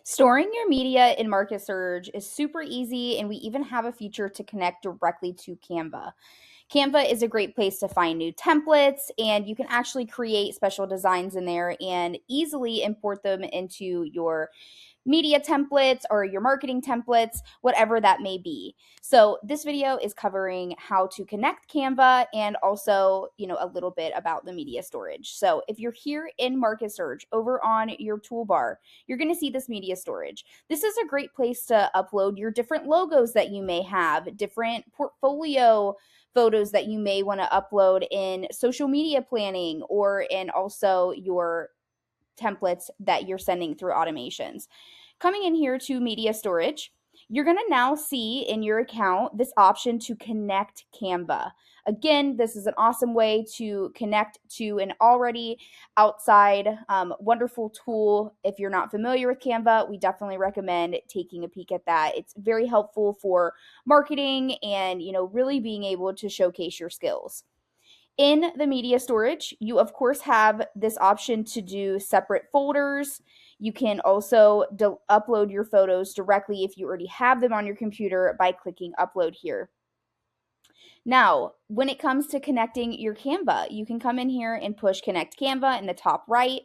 Storing your media in MarketSurge is super easy, and we even have a feature to connect directly to Canva. Canva is a great place to find new templates, and you can actually create special designs in there and easily import them into your media templates or your marketing templates, whatever that may be. So this video is covering how to connect Canva and also, a little bit about the media storage. So if you're here in MarketSurge over on your toolbar, you're going to see this media storage. This is a great place to upload your different logos that you may have, different portfolio photos that you may want to upload in social media planning or in also your templates that you're sending through automations. Coming in here to media storage, you're going to now see in your account this option to connect Canva. Again, this is an awesome way to connect to an already outside wonderful tool. If you're not familiar with Canva, we definitely recommend taking a peek at that. It's very helpful for marketing and, really being able to showcase your skills. In the media storage, you of course have this option to do separate folders. You can also upload your photos directly if you already have them on your computer by clicking upload here. Now, when it comes to connecting your Canva, you can come in here and push connect Canva in the top right.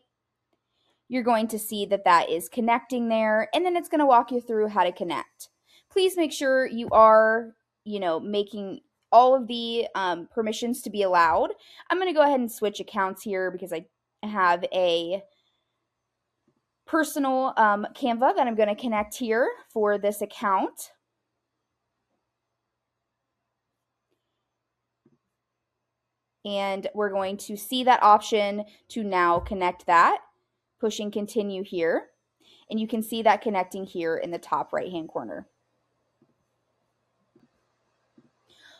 You're going to see that that is connecting there, and then it's going to walk you through how to connect. Please make sure you are, making all of the permissions to be allowed. I'm going to go ahead and switch accounts here because I have a personal Canva that I'm going to connect here for this account. And we're going to see that option to now connect that, pushing continue here. And you can see that connecting here in the top right-hand corner.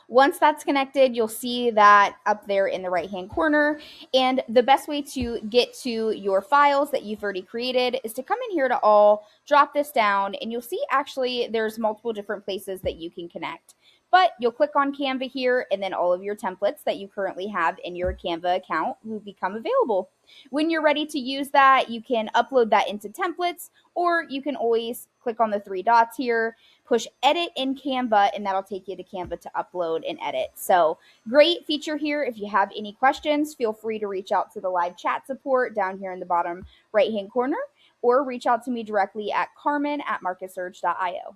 Once that's connected, you'll see that up there in the right-hand corner. And the best way to get to your files that you've already created is to come in here to all, drop this down, and you'll see actually there's multiple different places that you can connect. But you'll click on Canva here, and then all of your templates that you currently have in your Canva account will become available. When you're ready to use that, you can upload that into templates, or you can always click on the three dots here, push edit in Canva, and that'll take you to Canva to upload and edit. So great feature here. If you have any questions, feel free to reach out to the live chat support down here in the bottom right-hand corner, or reach out to me directly at Carmen at MarketSurge.io.